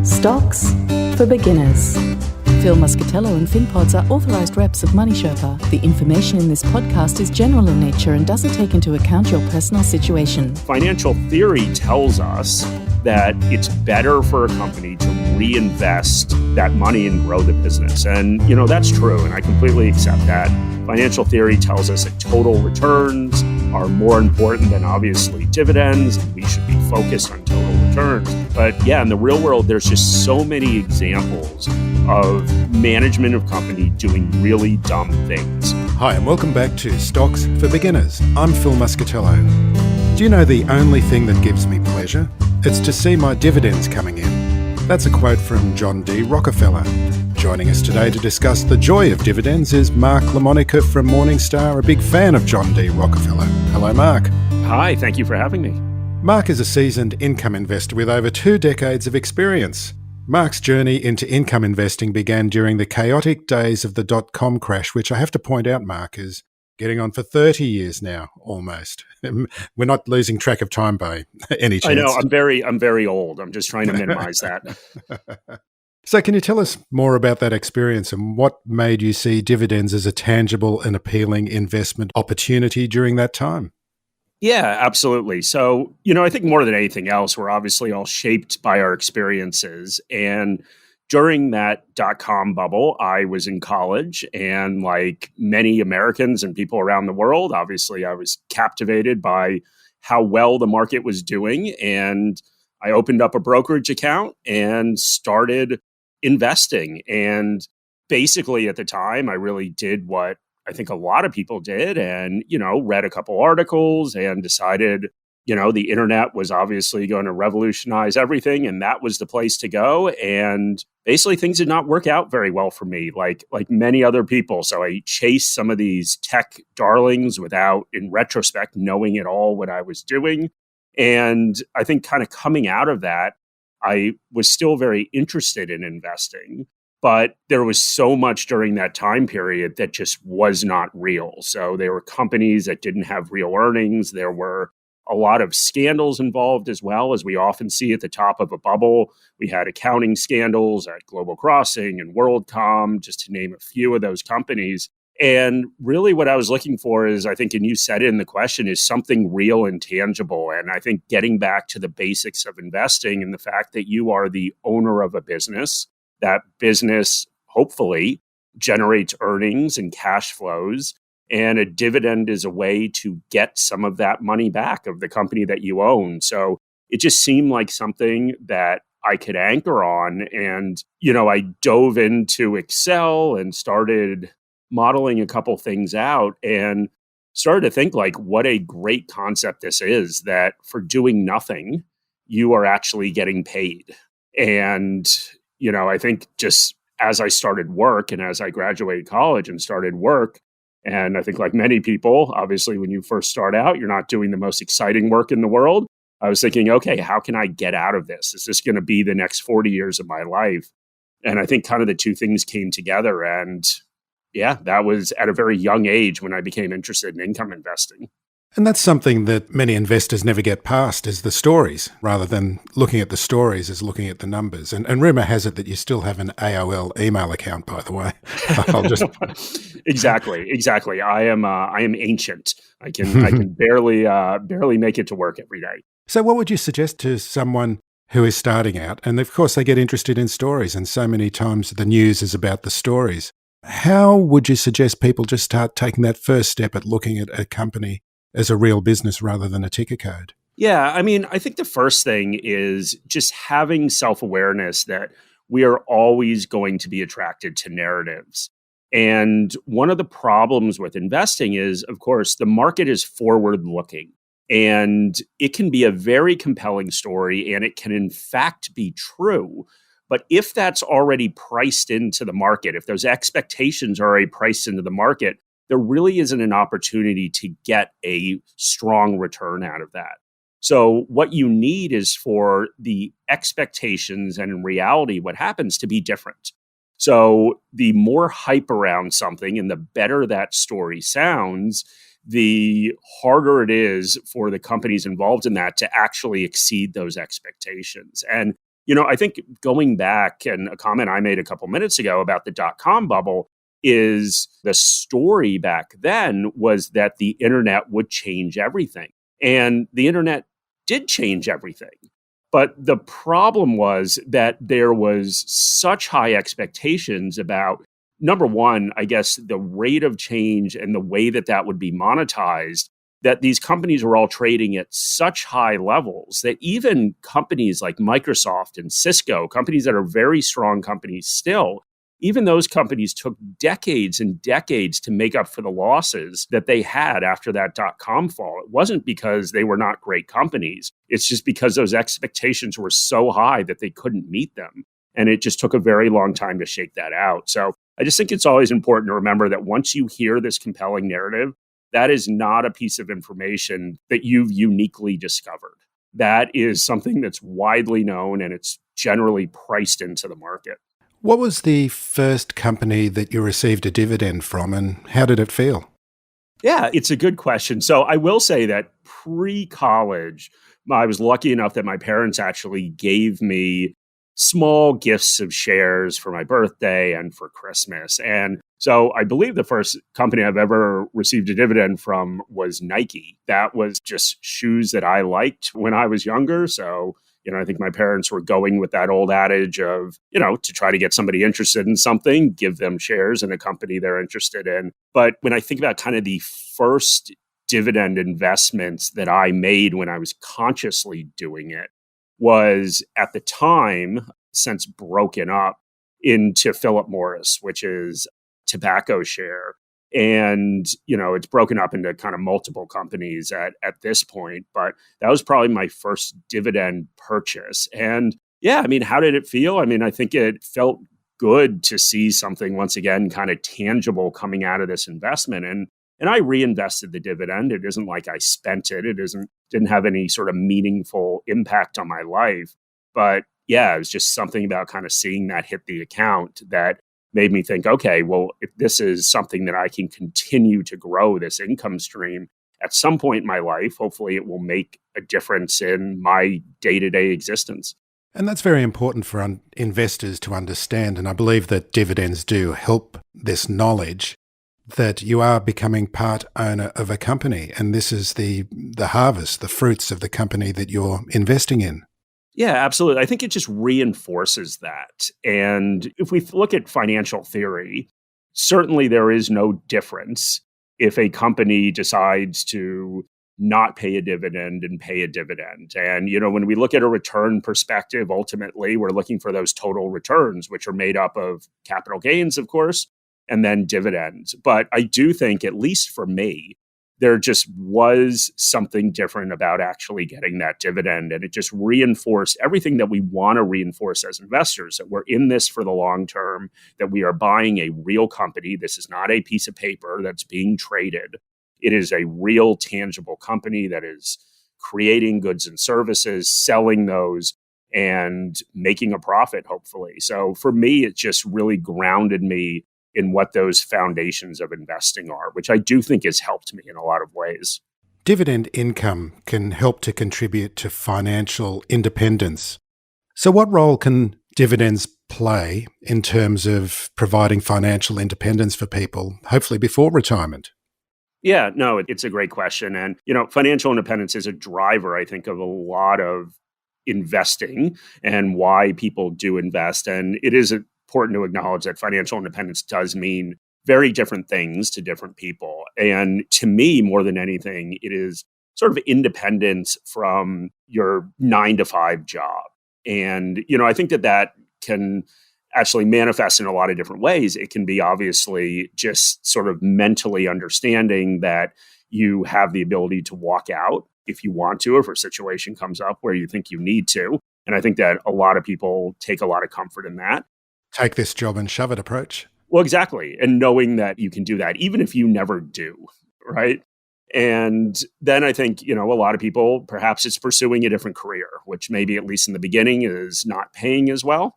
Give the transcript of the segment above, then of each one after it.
Stocks for beginners. Phil Muscatello and FinPods are authorised reps of Money Sherpa. The information in this podcast is general in nature and doesn't take into account your personal situation. Financial theory tells us that it's better for a company to reinvest that money and grow the business. And, that's true, and I completely accept that. Financial theory tells us that total returns are more important than obviously dividends, and we should be focused on total returns. But yeah, in the real world, there's just so many examples of management of company doing really dumb things. Hi, and welcome back to Stocks for Beginners. I'm Phil Muscatello. Do you know the only thing that gives me pleasure? It's to see my dividends coming in. That's a quote from John D. Rockefeller. Joining us today to discuss the joy of dividends is Mark LaMonica from Morningstar, a big fan of John D. Rockefeller. Hello, Mark. Hi, thank you for having me. Mark is a seasoned income investor with over 2 decades of experience. Mark's journey into income investing began during the chaotic days of the dot-com crash, which I have to point out, Mark, is getting on for 30 years now, almost. We're not losing track of time by any chance. I know, I'm very old. I'm just trying to minimize that. So can you tell us more about that experience and what made you see dividends as a tangible and appealing investment opportunity during that time? Yeah, absolutely. So, I think more than anything else, we're obviously all shaped by our experiences. And during that dot-com bubble, I was in college, and like many Americans and people around the world, obviously I was captivated by how well the market was doing. And I opened up a brokerage account and started investing. And basically at the time, I really did what I think a lot of people did and, read a couple articles and decided, the internet was obviously going to revolutionize everything and that was the place to go. And basically things did not work out very well for me, like many other people. So I chased some of these tech darlings without, in retrospect, knowing at all what I was doing. And I think kind of coming out of that, I was still very interested in investing. But there was so much during that time period that just was not real. So there were companies that didn't have real earnings. There were a lot of scandals involved as well, as we often see at the top of a bubble. We had accounting scandals at Global Crossing and WorldCom, just to name a few of those companies. And really what I was looking for is, I think, and you said it in the question, is something real and tangible. And I think getting back to the basics of investing and the fact that you are the owner of a business, that business hopefully generates earnings and cash flows, and a dividend is a way to get some of that money back of the company that you own. So it just seemed like something that I could anchor on. And, I dove into Excel and started modeling a couple things out and started to think like what a great concept this is, that for doing nothing, you are actually getting paid. And I think just as I started work and as I graduated college and started work, and I think like many people, obviously, when you first start out, you're not doing the most exciting work in the world. I was thinking, okay, how can I get out of this? Is this going to be the next 40 years of my life? And I think kind of the two things came together. And yeah, that was at a very young age when I became interested in income investing. And that's something that many investors never get past, is the stories, rather than looking at the stories as looking at the numbers. And rumor has it that you still have an AOL email account, by the way. I'll just Exactly. I am ancient. I can barely make it to work every day. So what would you suggest to someone who is starting out? And of course, they get interested in stories, and so many times the news is about the stories. How would you suggest people just start taking that first step at looking at a company as a real business rather than a ticker code? Yeah, I think the first thing is just having self-awareness that we are always going to be attracted to narratives. And one of the problems with investing is, of course, the market is forward-looking. And it can be a very compelling story, and it can in fact be true. But if that's already priced into the market, if those expectations are already priced into the market, there really isn't an opportunity to get a strong return out of that. So what you need is for the expectations and in reality what happens to be different. So the more hype around something and the better that story sounds, the harder it is for the companies involved in that to actually exceed those expectations. And I think going back, and a comment I made a couple minutes ago about the dot-com bubble, is the story back then was that the internet would change everything. And the internet did change everything. But the problem was that there was such high expectations about, number one, I guess, the rate of change and the way that that would be monetized, that these companies were all trading at such high levels that even companies like Microsoft and Cisco, companies that are very strong companies still, even those companies took decades and decades to make up for the losses that they had after that dot-com fall. It wasn't because they were not great companies. It's just because those expectations were so high that they couldn't meet them. And it just took a very long time to shake that out. So I just think it's always important to remember that once you hear this compelling narrative, that is not a piece of information that you've uniquely discovered. That is something that's widely known, and it's generally priced into the market. What was the first company that you received a dividend from, and how did it feel? Yeah, it's a good question. So I will say that pre-college, I was lucky enough that my parents actually gave me small gifts of shares for my birthday and for Christmas. And so I believe the first company I've ever received a dividend from was Nike. That was just shoes that I liked when I was younger. So I think my parents were going with that old adage of, to try to get somebody interested in something, give them shares in a company they're interested in. But when I think about kind of the first dividend investments that I made when I was consciously doing it, was at the time, since broken up, into Philip Morris, which is tobacco share. And, it's broken up into kind of multiple companies at this point. But that was probably my first dividend purchase. And yeah, how did it feel? I think it felt good to see something, once again, kind of tangible coming out of this investment. And I reinvested the dividend. It isn't like I spent it. It didn't have any sort of meaningful impact on my life. But yeah, it was just something about kind of seeing that hit the account that made me think, okay, well, if this is something that I can continue to grow this income stream at some point in my life, hopefully it will make a difference in my day-to-day existence. And that's very important for investors to understand. And I believe that dividends do help this knowledge that you are becoming part owner of a company. And this is the harvest, the fruits of the company that you're investing in. Yeah, absolutely. I think it just reinforces that. And if we look at financial theory, certainly there is no difference if a company decides to not pay a dividend and pay a dividend. And, when we look at a return perspective, ultimately, we're looking for those total returns, which are made up of capital gains, of course, and then dividends. But I do think, at least for me, there just was something different about actually getting that dividend. And it just reinforced everything that we want to reinforce as investors, that we're in this for the long term, that we are buying a real company. This is not a piece of paper that's being traded. It is a real, tangible company that is creating goods and services, selling those, and making a profit, hopefully. So for me, it just really grounded me in what those foundations of investing are, which I do think has helped me in a lot of ways. Dividend income can help to contribute to financial independence. So what role can dividends play in terms of providing financial independence for people, hopefully before retirement? Yeah, no, it's a great question. And, financial independence is a driver, I think, of a lot of investing and why people do invest. And it is important to acknowledge that financial independence does mean very different things to different people. And to me, more than anything, it is sort of independence from your 9-to-5 job. And, I think that can actually manifest in a lot of different ways. It can be obviously just sort of mentally understanding that you have the ability to walk out if you want to, if a situation comes up where you think you need to. And I think that a lot of people take a lot of comfort in that. Take this job and shove it approach. Well, exactly. And knowing that you can do that, even if you never do, right? And then I think, a lot of people, perhaps it's pursuing a different career, which maybe at least in the beginning is not paying as well.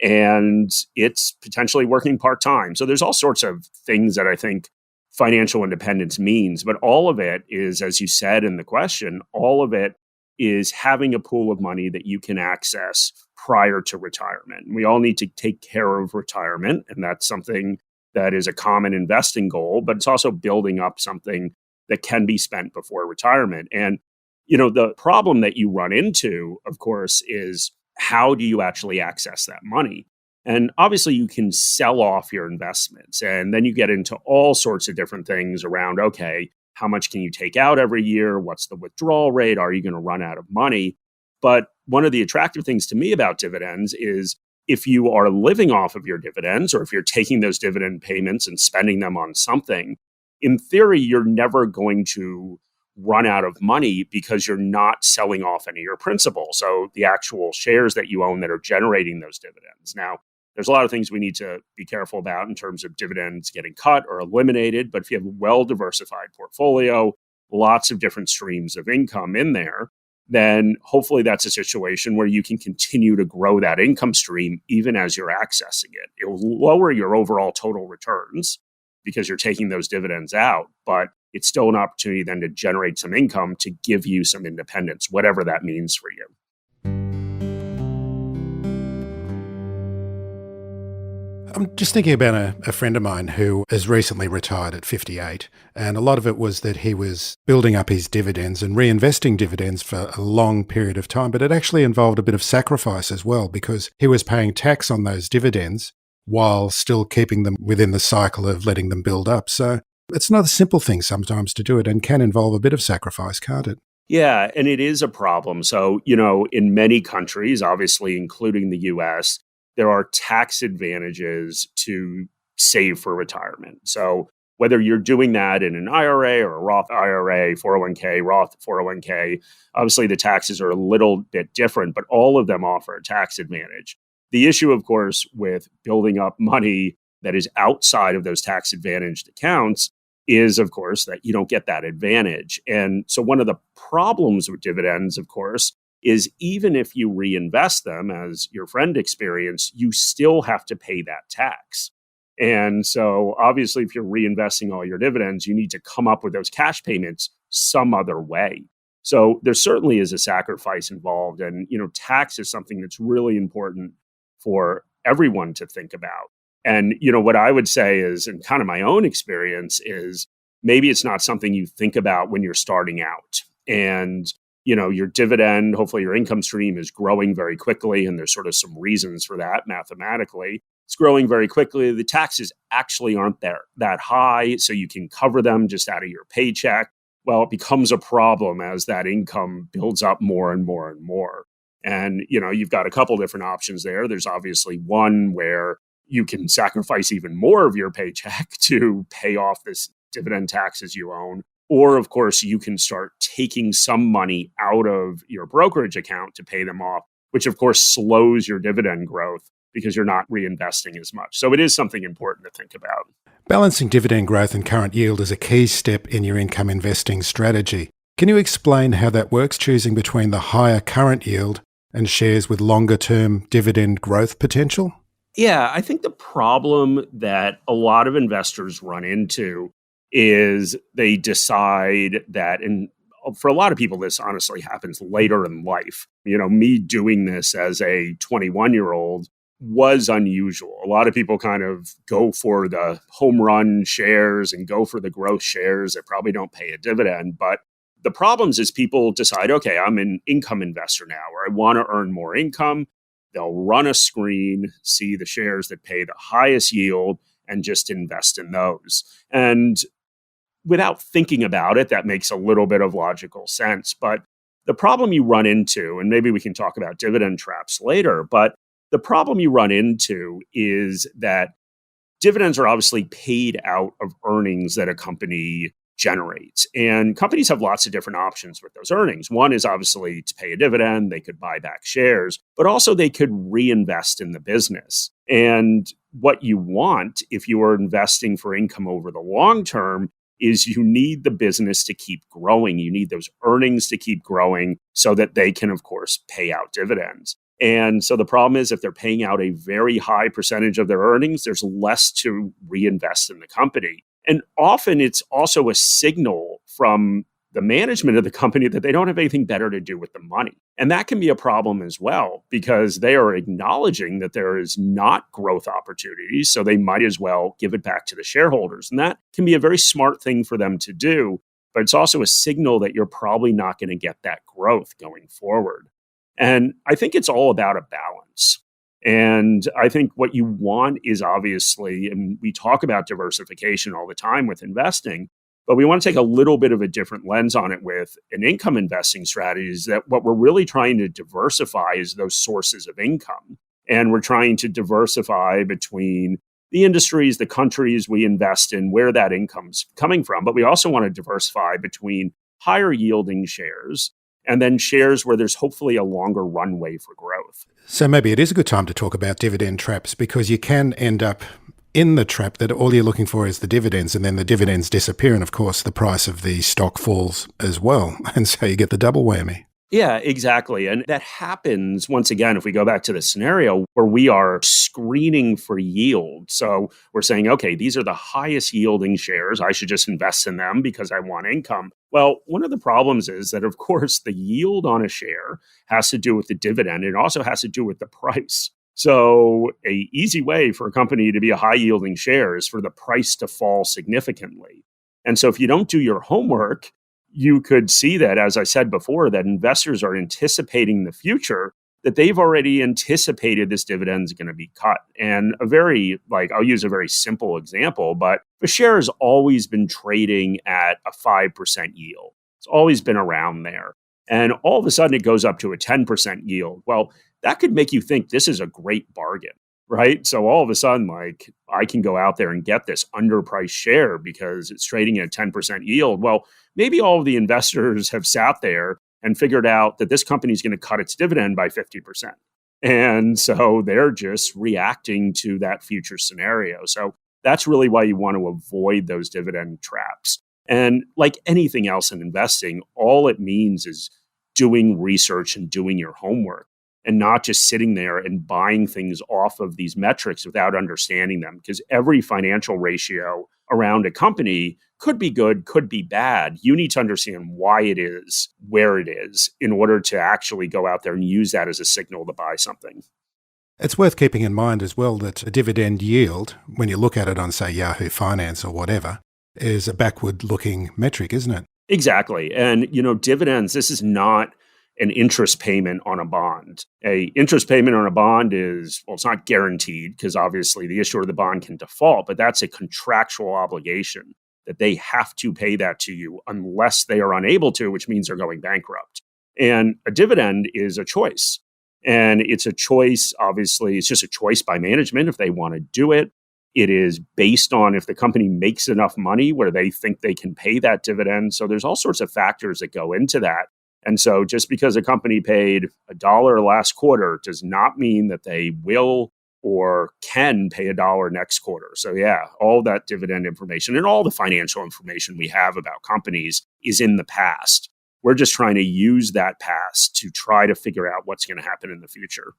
And it's potentially working part-time. So there's all sorts of things that I think financial independence means. But all of it is, as you said in the question, all of it is having a pool of money that you can access prior to retirement. We all need to take care of retirement, and that's something that is a common investing goal, but it's also building up something that can be spent before retirement. And, the problem that you run into, of course, is how do you actually access that money? And obviously, you can sell off your investments, and then you get into all sorts of different things around, okay, how much can you take out every year? What's the withdrawal rate? Are you going to run out of money? But one of the attractive things to me about dividends is if you are living off of your dividends, or if you're taking those dividend payments and spending them on something, in theory, you're never going to run out of money because you're not selling off any of your principal. So the actual shares that you own that are generating those dividends. Now, there's a lot of things we need to be careful about in terms of dividends getting cut or eliminated. But if you have a well-diversified portfolio, lots of different streams of income in there, then hopefully that's a situation where you can continue to grow that income stream even as you're accessing it. It will lower your overall total returns because you're taking those dividends out, but it's still an opportunity then to generate some income to give you some independence, whatever that means for you. I'm just thinking about a friend of mine who has recently retired at 58, and a lot of it was that he was building up his dividends and reinvesting dividends for a long period of time, but it actually involved a bit of sacrifice as well because he was paying tax on those dividends while still keeping them within the cycle of letting them build up. So it's not a simple thing sometimes to do it and can involve a bit of sacrifice, can't it? Yeah, and it is a problem. So, in many countries, obviously including the US, there are tax advantages to save for retirement. So whether you're doing that in an IRA or a Roth IRA, 401k, Roth 401k, obviously the taxes are a little bit different, but all of them offer a tax advantage. The issue, of course, with building up money that is outside of those tax advantaged accounts is, of course, that you don't get that advantage. And so one of the problems with dividends, of course, is even if you reinvest them, as your friend experienced, you still have to pay that tax. And so obviously, if you're reinvesting all your dividends, you need to come up with those cash payments some other way. So there certainly is a sacrifice involved. And, tax is something that's really important for everyone to think about. And, what I would say is, and kind of my own experience is, maybe it's not something you think about when you're starting out. And your dividend, hopefully your income stream is growing very quickly. And there's sort of some reasons for that mathematically. It's growing very quickly. The taxes actually aren't that high, so you can cover them just out of your paycheck. Well, it becomes a problem as that income builds up more and more and more. And, you've got a couple different options there. There's obviously one where you can sacrifice even more of your paycheck to pay off this dividend taxes you own. Or, of course, you can start taking some money out of your brokerage account to pay them off, which, of course, slows your dividend growth because you're not reinvesting as much. So it is something important to think about. Balancing dividend growth and current yield is a key step in your income investing strategy. Can you explain how that works, choosing between the higher current yield and shares with longer-term dividend growth potential? Yeah, I think the problem that a lot of investors run into is they decide that, and for a lot of people, this honestly happens later in life. Me doing this as a 21-year-old was unusual. A lot of people kind of go for the home run shares and go for the growth shares that probably don't pay a dividend. But the problems is people decide, okay, I'm an income investor now, or I want to earn more income. They'll run a screen, see the shares that pay the highest yield, and just invest in those. And without thinking about it, that makes a little bit of logical sense. But the problem you run into, and maybe we can talk about dividend traps later, but the problem you run into is that dividends are obviously paid out of earnings that a company generates. And companies have lots of different options with those earnings. One is obviously to pay a dividend, they could buy back shares, but also they could reinvest in the business. And what you want, if you are investing for income over the long term, is you need the business to keep growing. You need those earnings to keep growing so that they can, of course, pay out dividends. And so the problem is if they're paying out a very high percentage of their earnings, there's less to reinvest in the company. And often it's also a signal from the management of the company that they don't have anything better to do with the money. And that can be a problem as well, because they are acknowledging that there is not growth opportunities, so they might as well give it back to the shareholders. And that can be a very smart thing for them to do, but it's also a signal that you're probably not going to get that growth going forward. And I think it's all about a balance. And I think what you want is obviously, and we talk about diversification all the time with investing, but we want to take a little bit of a different lens on it with an income investing strategy, is that what we're really trying to diversify is those sources of income. And we're trying to diversify between the industries, the countries we invest in, where that income's coming from. But we also want to diversify between higher yielding shares and then shares where there's hopefully a longer runway for growth. So maybe it is a good time to talk about dividend traps, because you can end up in the trap that all you're looking for is the dividends, and then the dividends disappear, and of course the price of the stock falls as well, and so you get the double whammy. Yeah, exactly. And that happens, once again, if we go back to the scenario where we are screening for yield. So we're saying, okay, these are the highest yielding shares. I should just invest in them because I want income. Well, one of the problems is that, of course, the yield on a share has to do with the dividend. It also has to do with the price. So an easy way for a company to be a high yielding share is for the price to fall significantly. And so if you don't do your homework, you could see that, as I said before, that investors are anticipating the future, that they've already anticipated this dividend is going to be cut. And I'll use a very simple example, but the share has always been trading at a 5% yield. It's always been around there. And all of a sudden it goes up to a 10% yield. Well, that could make you think this is a great bargain, right? So all of a sudden, I can go out there and get this underpriced share because it's trading at a 10% yield. Well, maybe all of the investors have sat there and figured out that this company is going to cut its dividend by 50%. And so they're just reacting to that future scenario. So that's really why you want to avoid those dividend traps. And like anything else in investing, all it means is doing research and doing your homework, and not just sitting there and buying things off of these metrics without understanding them. Because every financial ratio around a company could be good, could be bad. You need to understand why it is where it is in order to actually go out there and use that as a signal to buy something. It's worth keeping in mind as well that a dividend yield, when you look at it on, say, Yahoo Finance or whatever, is a backward-looking metric, isn't it? Exactly. And, dividends, this is not an interest payment on a bond. A interest payment on a bond is, well, it's not guaranteed because obviously the issuer of the bond can default, but that's a contractual obligation that they have to pay that to you unless they are unable to, which means they're going bankrupt. And a dividend is a choice. And it's a choice, obviously, it's just a choice by management if they want to do it. It is based on if the company makes enough money where they think they can pay that dividend. So there's all sorts of factors that go into that. And so just because a company paid $1 last quarter does not mean that they will or can pay $1 next quarter. So yeah, all that dividend information and all the financial information we have about companies is in the past. We're just trying to use that past to try to figure out what's going to happen in the future.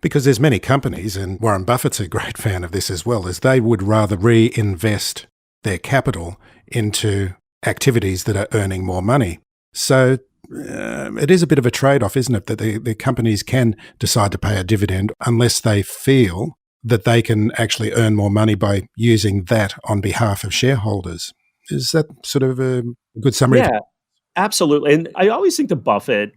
Because there's many companies, and Warren Buffett's a great fan of this as well, is they would rather reinvest their capital into activities that are earning more money. So it is a bit of a trade-off, isn't it, that the companies can decide to pay a dividend unless they feel that they can actually earn more money by using that on behalf of shareholders. Is that sort of a good summary? Yeah, absolutely. And I always think the Buffett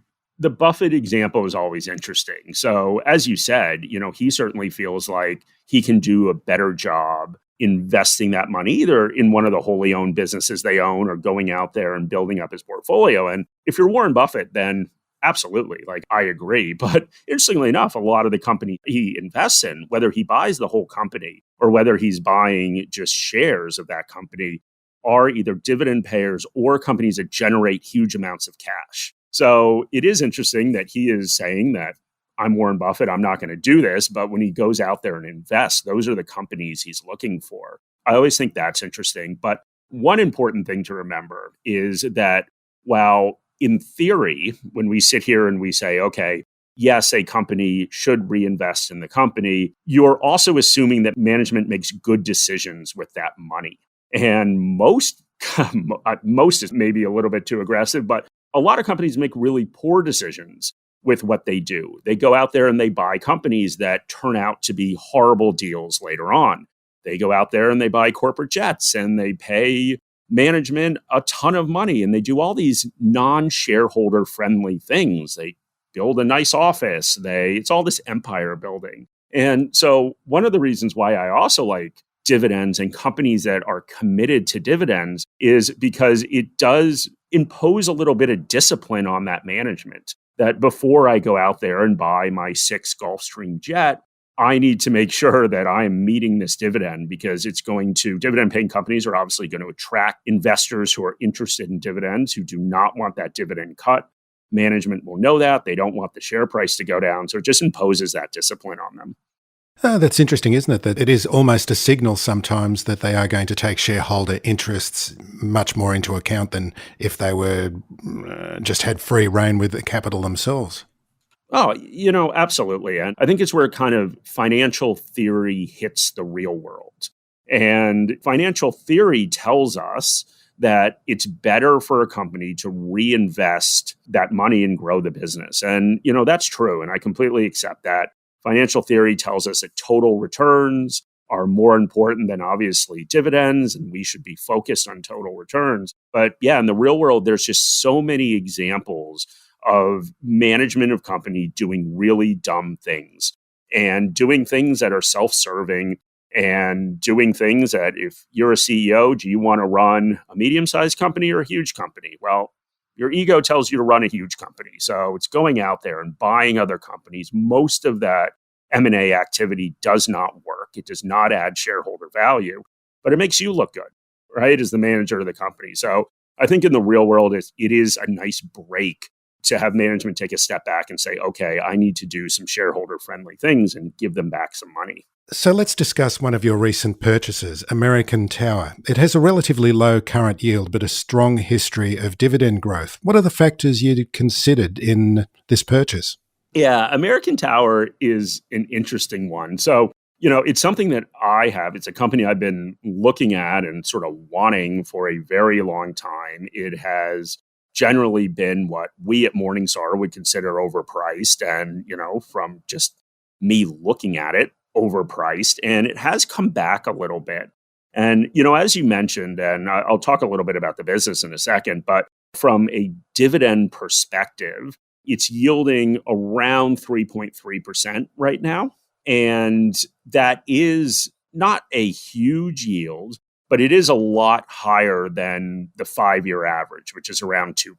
example is always interesting. So as you said, he certainly feels like he can do a better job investing that money either in one of the wholly owned businesses they own or going out there and building up his portfolio. And if you're Warren Buffett, then absolutely, I agree. But interestingly enough, a lot of the company he invests in, whether he buys the whole company or whether he's buying just shares of that company, are either dividend payers or companies that generate huge amounts of cash. So it is interesting that he is saying that I'm Warren Buffett, I'm not going to do this. But when he goes out there and invests, those are the companies he's looking for. I always think that's interesting. But one important thing to remember is that while in theory, when we sit here and we say, okay, yes, a company should reinvest in the company, you're also assuming that management makes good decisions with that money. And most most is maybe a little bit too aggressive, but a lot of companies make really poor decisions with what they do. They go out there and they buy companies that turn out to be horrible deals later on. They go out there and they buy corporate jets and they pay management a ton of money and they do all these non-shareholder friendly things. They build a nice office. It's all this empire building. And so one of the reasons why I also like dividends and companies that are committed to dividends is because it does impose a little bit of discipline on that management. That before I go out there and buy my 6 Gulfstream jet, I need to make sure that I am meeting this dividend because dividend paying companies are obviously going to attract investors who are interested in dividends, who do not want that dividend cut. Management will know that. They don't want the share price to go down. So it just imposes that discipline on them. That's interesting, isn't it? That it is almost a signal sometimes that they are going to take shareholder interests much more into account than if they were just had free rein with the capital themselves. Oh, absolutely. And I think it's where kind of financial theory hits the real world. And financial theory tells us that it's better for a company to reinvest that money and grow the business. And, that's true. And I completely accept that. Financial theory tells us that total returns are more important than obviously dividends, and we should be focused on total returns. But yeah, in the real world, there's just so many examples of management of company doing really dumb things and doing things that are self-serving and doing things that if you're a CEO, do you want to run a medium-sized company or a huge company? Well, your ego tells you to run a huge company. So it's going out there and buying other companies. Most of that M&A activity does not work. It does not add shareholder value, but it makes you look good, right, as the manager of the company. So I think in the real world, it is a nice break to have management take a step back and say, okay, I need to do some shareholder-friendly things and give them back some money. So let's discuss one of your recent purchases, American Tower. It has a relatively low current yield, but a strong history of dividend growth. What are the factors you considered in this purchase? Yeah, American Tower is an interesting one. So, it's something that I have. It's a company I've been looking at and sort of wanting for a very long time. It has generally been what we at Morningstar would consider overpriced. And, from just me looking at it, overpriced, and it has come back a little bit. And, as you mentioned, and I'll talk a little bit about the business in a second, but from a dividend perspective, it's yielding around 3.3% right now. And that is not a huge yield, but it is a lot higher than the 5-year average, which is around 2%.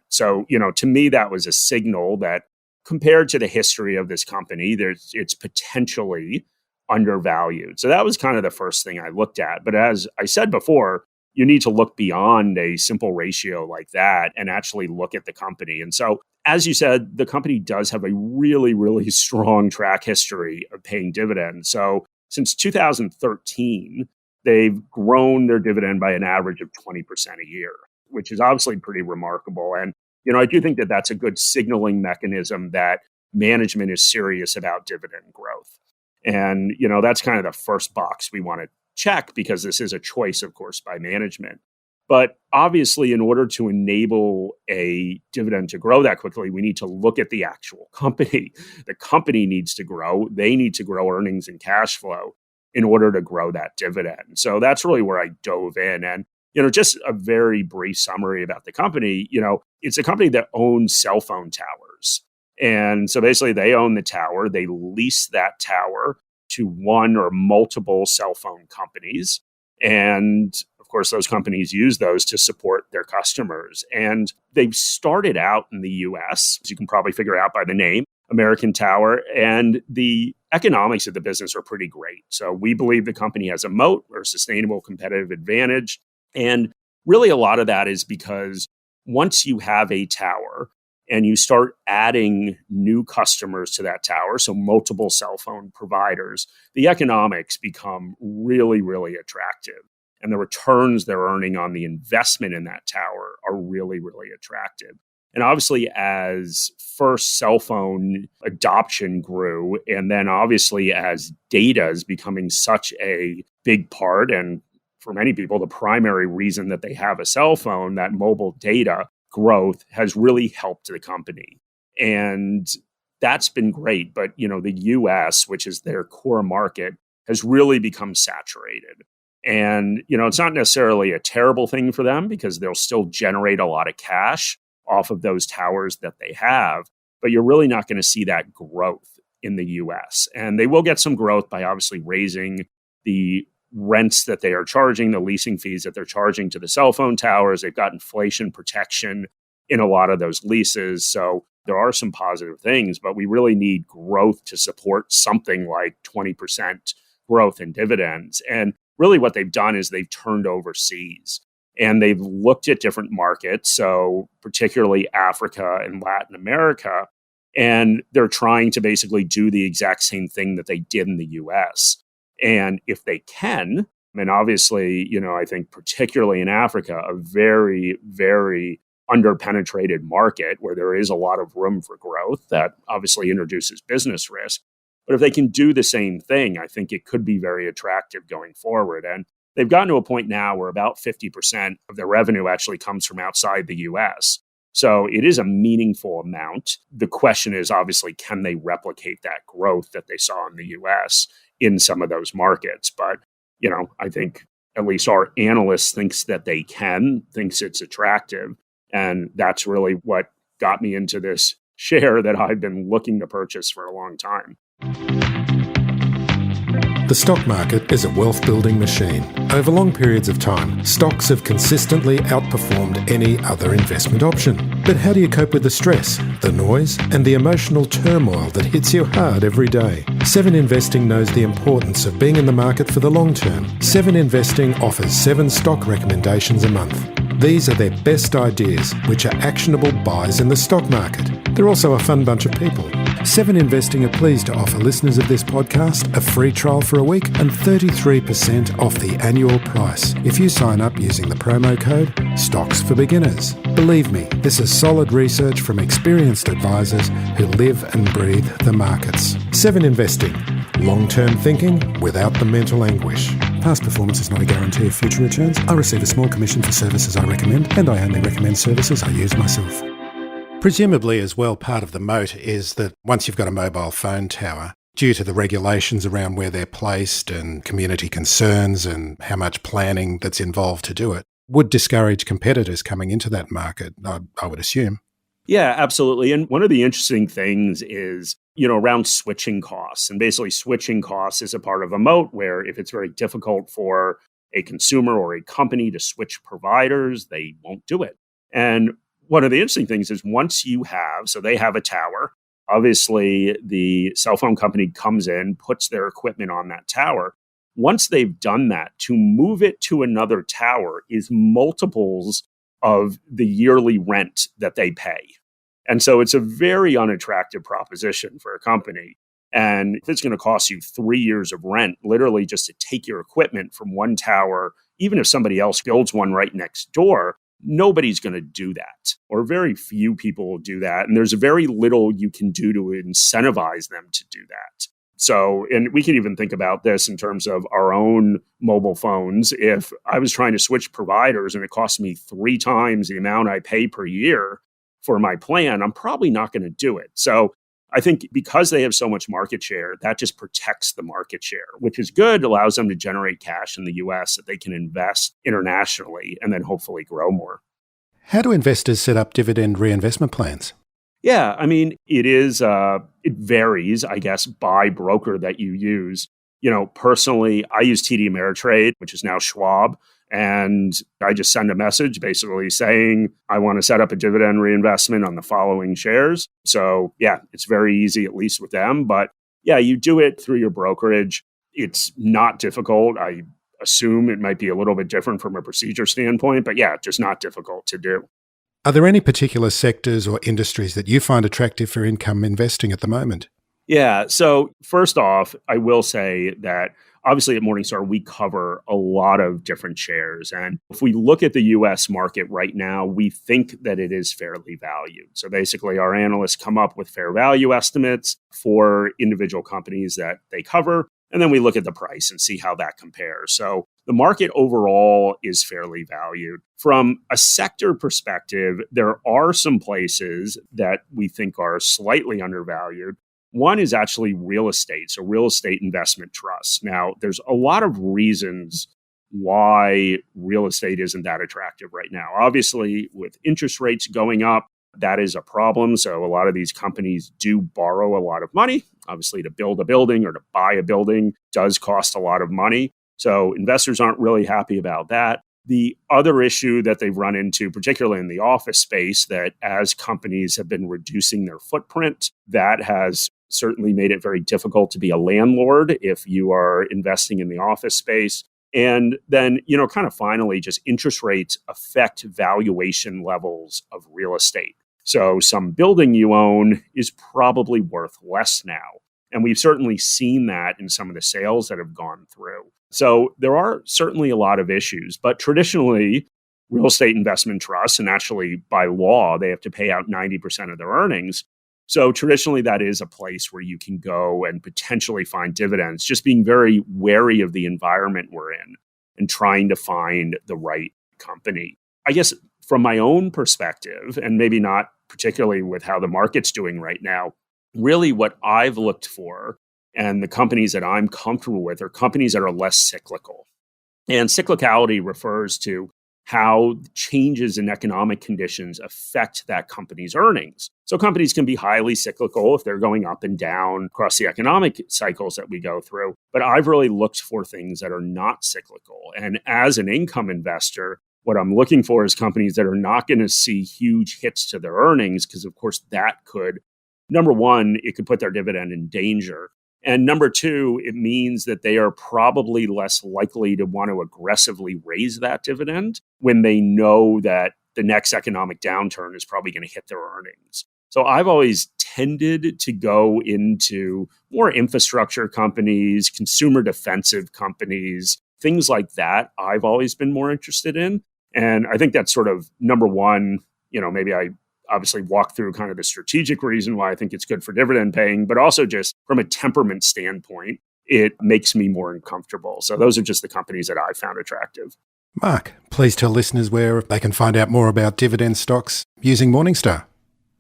So, to me, that was a signal that compared to the history of this company, it's potentially undervalued. So that was kind of the first thing I looked at. But as I said before, you need to look beyond a simple ratio like that and actually look at the company. And so, as you said, the company does have a really, really strong track history of paying dividends. So since 2013, they've grown their dividend by an average of 20% a year, which is obviously pretty remarkable. And I do think that that's a good signaling mechanism that management is serious about dividend growth. And, that's kind of the first box we want to check because this is a choice, of course, by management. But obviously, in order to enable a dividend to grow that quickly, we need to look at the actual company. The company needs to grow. They need to grow earnings and cash flow in order to grow that dividend. So that's really where I dove in. And just a very brief summary about the company. It's a company that owns cell phone towers. And so basically they own the tower. They lease that tower to one or multiple cell phone companies. And of course, those companies use those to support their customers. And they've started out in the US, as you can probably figure out by the name, American Tower. And the economics of the business are pretty great. So we believe the company has a moat or sustainable competitive advantage. And really, a lot of that is because once you have a tower and you start adding new customers to that tower, so multiple cell phone providers, the economics become really, really attractive. And the returns they're earning on the investment in that tower are really, really attractive. And obviously, as first cell phone adoption grew, and then obviously as data is becoming such a big part and for many people, the primary reason that they have a cell phone, that mobile data growth has really helped the company. And that's been great. But, the US, which is their core market, has really become saturated. And, it's not necessarily a terrible thing for them because they'll still generate a lot of cash off of those towers that they have. But you're really not going to see that growth in the US. And they will get some growth by obviously raising the rents that they are charging, the leasing fees that they're charging to the cell phone towers. They've got inflation protection in a lot of those leases. So there are some positive things, but we really need growth to support something like 20% growth in dividends. And really what they've done is they've turned overseas and they've looked at different markets, so particularly Africa and Latin America, and they're trying to basically do the exact same thing that they did in the US. And if they can, and obviously, I think particularly in Africa, a very, very underpenetrated market where there is a lot of room for growth that obviously introduces business risk. But if they can do the same thing, I think it could be very attractive going forward. And they've gotten to a point now where about 50% of their revenue actually comes from outside the US. So it is a meaningful amount. The question is obviously, can they replicate that growth that they saw in the US in some of those markets? But, I think at least our analyst thinks that they can, thinks it's attractive. And that's really what got me into this share that I've been looking to purchase for a long time. The stock market is a wealth-building machine. Over long periods of time, stocks have consistently outperformed any other investment option. But how do you cope with the stress, the noise, and the emotional turmoil that hits you hard every day? 7 Investing knows the importance of being in the market for the long term. 7 Investing offers 7 stock recommendations a month. These are their best ideas, which are actionable buys in the stock market. They're also a fun bunch of people. 7 Investing are pleased to offer listeners of this podcast a free trial for a week and 33% off the annual price if you sign up using the promo code Stocks for Beginners. Believe me, this is solid research from experienced advisors who live and breathe the markets. 7 Investing. Long-term thinking without the mental anguish. Past performance is not a guarantee of future returns. I receive a small commission for services I recommend, and I only recommend services I use myself. Presumably as well, part of the moat is that once you've got a mobile phone tower, due to the regulations around where they're placed and community concerns and how much planning that's involved to do it, would discourage competitors coming into that market, I would assume. Yeah, absolutely. And one of the interesting things is, around switching costs. And basically switching costs is a part of a moat where if it's very difficult for a consumer or a company to switch providers, they won't do it. And one of the interesting things is once you have, so they have a tower, obviously the cell phone company comes in, puts their equipment on that tower. Once they've done that, to move it to another tower is multiples of the yearly rent that they pay. And so it's a very unattractive proposition for a company. And if it's going to cost you 3 years of rent, literally just to take your equipment from one tower, even if somebody else builds one right next door, nobody's going to do that, or very few people will do that. And there's very little you can do to incentivize them to do that. So, and we can even think about this in terms of our own mobile phones. If I was trying to switch providers and it cost me 3 times the amount I pay per year for my plan, I'm probably not going to do it. So I think because they have so much market share, that just protects the market share, which is good, allows them to generate cash in the US that they can invest internationally and then hopefully grow more. How do investors set up dividend reinvestment plans? Yeah, I mean, it varies, I guess, by broker that you use. Personally, I use TD Ameritrade, which is now Schwab. And I just send a message basically saying, I want to set up a dividend reinvestment on the following shares. So yeah, it's very easy, at least with them. But yeah, you do it through your brokerage. It's not difficult. I assume it might be a little bit different from a procedure standpoint, but yeah, just not difficult to do. Are there any particular sectors or industries that you find attractive for income investing at the moment? Yeah. So first off, I will say that obviously at Morningstar, we cover a lot of different shares. And if we look at the US market right now, we think that it is fairly valued. So basically, our analysts come up with fair value estimates for individual companies that they cover. And then we look at the price and see how that compares. So the market overall is fairly valued. From a sector perspective, there are some places that we think are slightly undervalued. One is actually real estate, so real estate investment trusts. Now, there's a lot of reasons why real estate isn't that attractive right now. Obviously, with interest rates going up, that is a problem. So a lot of these companies do borrow a lot of money. Obviously, to build a building or to buy a building does cost a lot of money. So investors aren't really happy about that. The other issue that they've run into, particularly in the office space, that as companies have been reducing their footprint, that has certainly made it very difficult to be a landlord if you are investing in the office space. And then, kind of finally, just interest rates affect valuation levels of real estate. So some building you own is probably worth less now. And we've certainly seen that in some of the sales that have gone through. So there are certainly a lot of issues, but traditionally, real estate investment trusts, and actually by law, they have to pay out 90% of their earnings. So traditionally, that is a place where you can go and potentially find dividends, just being very wary of the environment we're in and trying to find the right company. I guess from my own perspective, and maybe not particularly with how the market's doing right now, really what I've looked for and the companies that I'm comfortable with are companies that are less cyclical. And cyclicality refers to how changes in economic conditions affect that company's earnings. So companies can be highly cyclical if they're going up and down across the economic cycles that we go through. But I've really looked for things that are not cyclical. And as an income investor, what I'm looking for is companies that are not going to see huge hits to their earnings, because of course that could, number one, it could put their dividend in danger. And number two, it means that they are probably less likely to want to aggressively raise that dividend when they know that the next economic downturn is probably going to hit their earnings. So I've always tended to go into more infrastructure companies, consumer defensive companies, things like that I've always been more interested in. And I think that's sort of number one, maybe I obviously walk through kind of the strategic reason why I think it's good for dividend paying, but also just from a temperament standpoint, it makes me more uncomfortable. So those are just the companies that I found attractive. Mark, please tell listeners where they can find out more about dividend stocks using Morningstar.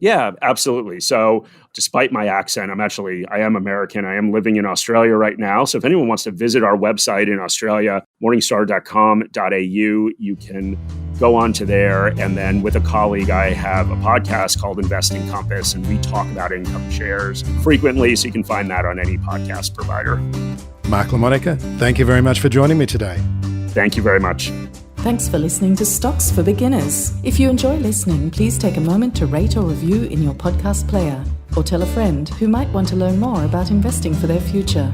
Yeah, absolutely. So despite my accent, I am American. I am living in Australia right now. So if anyone wants to visit our website in Australia, morningstar.com.au, you can go on to there. And then with a colleague, I have a podcast called Investing Compass, and we talk about income shares frequently. So you can find that on any podcast provider. Mark LaMonica, thank you very much for joining me today. Thank you very much. Thanks for listening to Stocks for Beginners. If you enjoy listening, please take a moment to rate or review in your podcast player, or tell a friend who might want to learn more about investing for their future.